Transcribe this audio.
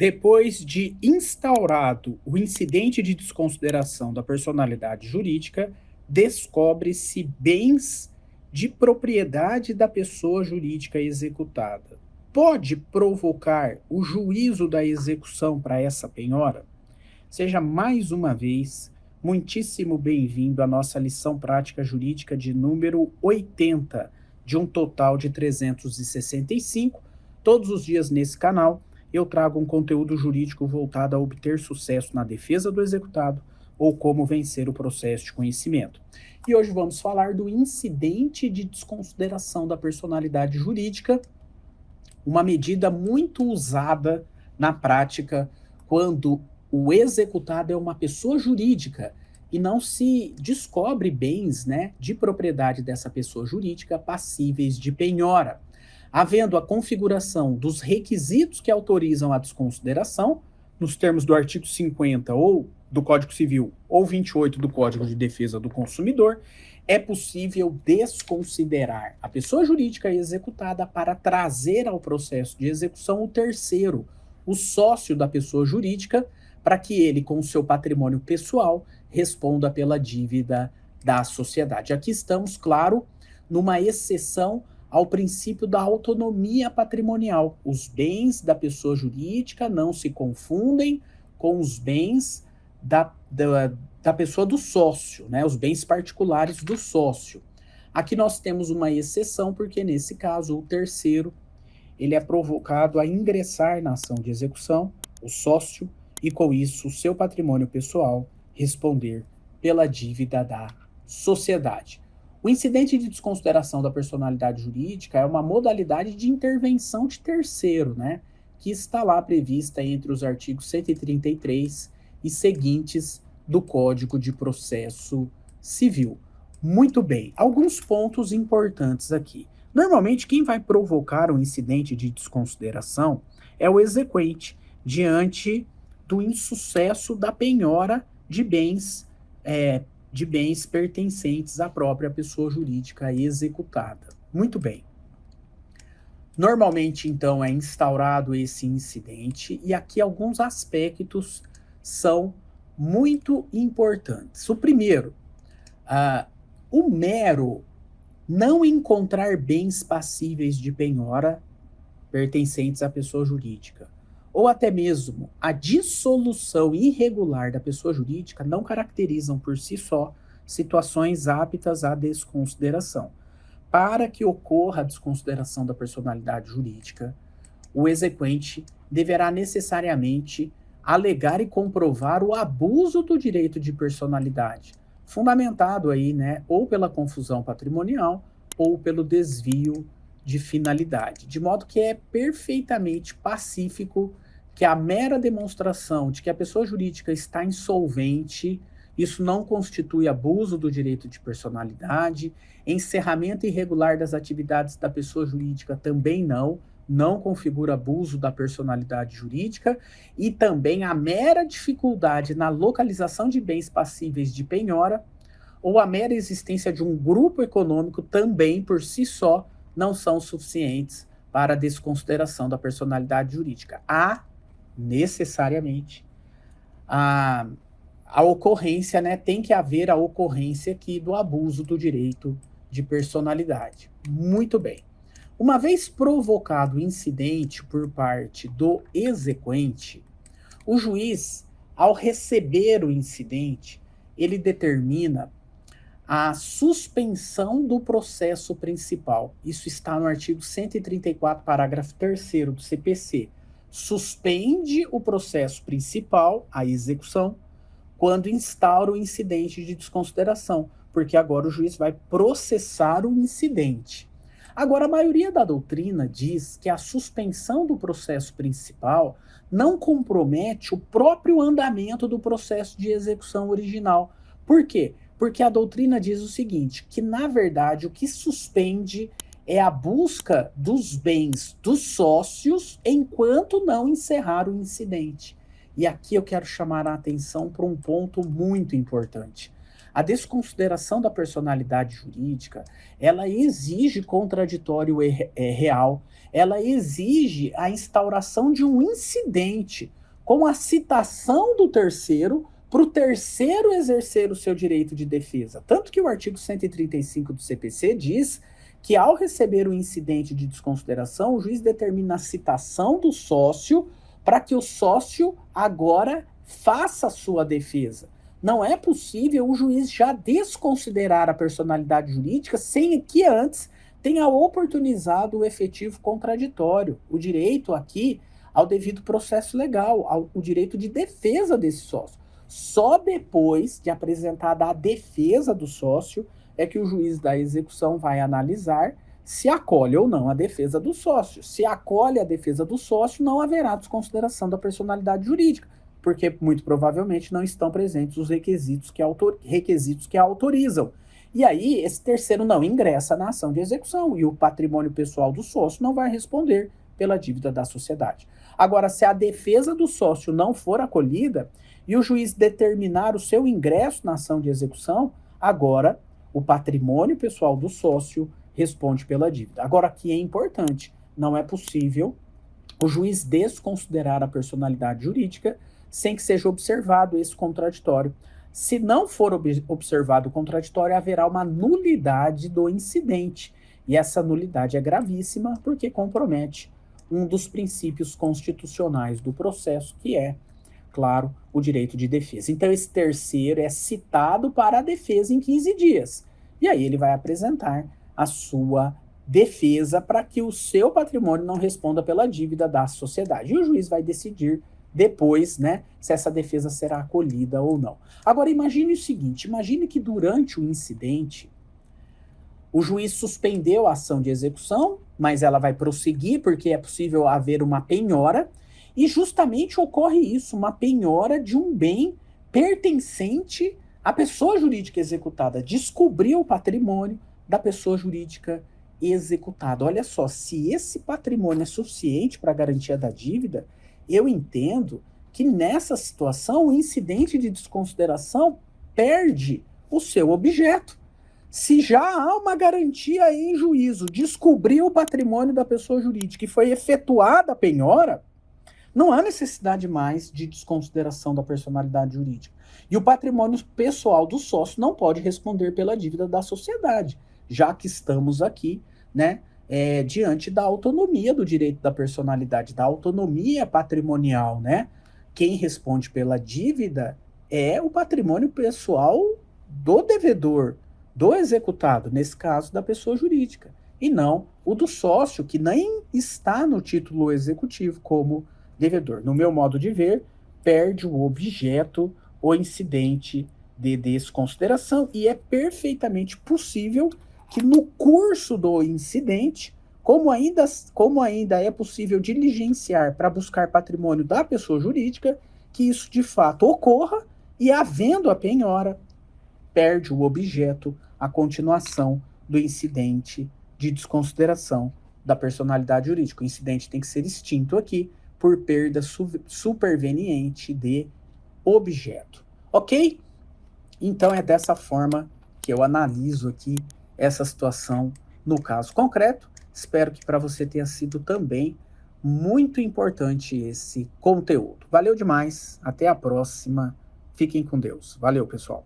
Depois de instaurado o incidente de desconsideração da personalidade jurídica, descobre-se bens de propriedade da pessoa jurídica executada. Pode provocar o juízo da execução para essa penhora? Seja mais uma vez muitíssimo bem-vindo à nossa lição prática jurídica de número 80, de um total de 365, todos os dias nesse canal eu trago um conteúdo jurídico voltado a obter sucesso na defesa do executado ou como vencer o processo de conhecimento. E hoje vamos falar do incidente de desconsideração da personalidade jurídica, uma medida muito usada na prática quando o executado é uma pessoa jurídica e não se descobre bens, de propriedade dessa pessoa jurídica passíveis de penhora. Havendo a configuração dos requisitos que autorizam a desconsideração, nos termos do artigo 50 ou do Código Civil ou 28 do Código de Defesa do Consumidor, é possível desconsiderar a pessoa jurídica executada para trazer ao processo de execução o terceiro, o sócio da pessoa jurídica, para que ele, com o seu patrimônio pessoal, responda pela dívida da sociedade. Aqui estamos, claro, numa exceção ao princípio da autonomia patrimonial. Os bens da pessoa jurídica não se confundem com os bens da pessoa do sócio, os bens particulares do sócio. Aqui nós temos uma exceção, porque nesse caso o terceiro ele é provocado a ingressar na ação de execução, o sócio, e com isso o seu patrimônio pessoal responder pela dívida da sociedade. O incidente de desconsideração da personalidade jurídica é uma modalidade de intervenção de terceiro, que está lá prevista entre os artigos 133 e seguintes do Código de Processo Civil. Muito bem, alguns pontos importantes aqui. Normalmente, quem vai provocar um incidente de desconsideração é o exequente, diante do insucesso da penhora de bens pertencentes à própria pessoa jurídica executada. Muito bem. Normalmente, então, é instaurado esse incidente e aqui alguns aspectos são muito importantes. O primeiro, o mero não encontrar bens passíveis de penhora pertencentes à pessoa jurídica, ou até mesmo a dissolução irregular da pessoa jurídica não caracterizam por si só situações aptas à desconsideração. Para que ocorra a desconsideração da personalidade jurídica, o exequente deverá necessariamente alegar e comprovar o abuso do direito de personalidade, fundamentado aí, ou pela confusão patrimonial ou pelo desvio de finalidade, de modo que é perfeitamente pacífico que a mera demonstração de que a pessoa jurídica está insolvente, isso não constitui abuso do direito de personalidade, encerramento irregular das atividades da pessoa jurídica também não configura abuso da personalidade jurídica, e também a mera dificuldade na localização de bens passíveis de penhora ou a mera existência de um grupo econômico também, por si só, não são suficientes para a desconsideração da personalidade jurídica. Há, necessariamente, a ocorrência, tem que haver a ocorrência aqui do abuso do direito de personalidade. Muito bem. Uma vez provocado o incidente por parte do exequente, o juiz, ao receber o incidente, ele determina a suspensão do processo principal. Isso está no artigo 134, parágrafo 3º do CPC. Suspende o processo principal, a execução, quando instaura o incidente de desconsideração, porque agora o juiz vai processar o incidente. Agora, a maioria da doutrina diz que a suspensão do processo principal não compromete o próprio andamento do processo de execução original. Por quê? Porque a doutrina diz o seguinte, que na verdade o que suspende é a busca dos bens dos sócios enquanto não encerrar o incidente. E aqui eu quero chamar a atenção para um ponto muito importante. A desconsideração da personalidade jurídica, ela exige contraditório real, ela exige a instauração de um incidente, com a citação do terceiro, para o terceiro exercer o seu direito de defesa. Tanto que o artigo 135 do CPC diz que, ao receber o incidente de desconsideração, o juiz determina a citação do sócio para que o sócio agora faça a sua defesa. Não é possível o juiz já desconsiderar a personalidade jurídica sem que antes tenha oportunizado o efetivo contraditório, o direito aqui ao devido processo legal, o direito de defesa desse sócio. Só depois de apresentada a defesa do sócio é que o juiz da execução vai analisar se acolhe ou não a defesa do sócio. Se acolhe a defesa do sócio, não haverá desconsideração da personalidade jurídica, porque muito provavelmente não estão presentes os requisitos que a autorizam. E aí, esse terceiro não ingressa na ação de execução e o patrimônio pessoal do sócio não vai responder pela dívida da sociedade. Agora, se a defesa do sócio não for acolhida e o juiz determinar o seu ingresso na ação de execução, agora o patrimônio pessoal do sócio responde pela dívida. Agora, aqui é importante, não é possível o juiz desconsiderar a personalidade jurídica sem que seja observado esse contraditório. Se não for observado o contraditório, haverá uma nulidade do incidente. E essa nulidade é gravíssima porque compromete um dos princípios constitucionais do processo, que é, claro, o direito de defesa. Então, esse terceiro é citado para a defesa em 15 dias. E aí ele vai apresentar a sua defesa para que o seu patrimônio não responda pela dívida da sociedade. E o juiz vai decidir depois, né, se essa defesa será acolhida ou não. Agora, imagine o seguinte, imagine que durante o incidente, o juiz suspendeu a ação de execução, mas ela vai prosseguir porque é possível haver uma penhora, e justamente ocorre isso, uma penhora de um bem pertencente à pessoa jurídica executada. Descobriu o patrimônio da pessoa jurídica executada. Olha só, se esse patrimônio é suficiente para a garantia da dívida, eu entendo que nessa situação o incidente de desconsideração perde o seu objeto. Se já há uma garantia em juízo, descobriu o patrimônio da pessoa jurídica e foi efetuada a penhora, não há necessidade mais de desconsideração da personalidade jurídica. E o patrimônio pessoal do sócio não pode responder pela dívida da sociedade, já que estamos aqui, né, diante da autonomia do direito da personalidade, da autonomia patrimonial, né? Quem responde pela dívida é o patrimônio pessoal do devedor, do executado, nesse caso da pessoa jurídica, e não o do sócio, que nem está no título executivo como devedor. No meu modo de ver, perde o objeto, o incidente de desconsideração, e é perfeitamente possível que no curso do incidente, como ainda é possível diligenciar para buscar patrimônio da pessoa jurídica, que isso de fato ocorra e, havendo a penhora, perde o objeto a continuação do incidente de desconsideração da personalidade jurídica. O incidente tem que ser extinto aqui por perda superveniente de objeto. Ok? Então é dessa forma que eu analiso aqui essa situação no caso concreto. Espero que para você tenha sido também muito importante esse conteúdo. Valeu demais, até a próxima. Fiquem com Deus. Valeu, pessoal.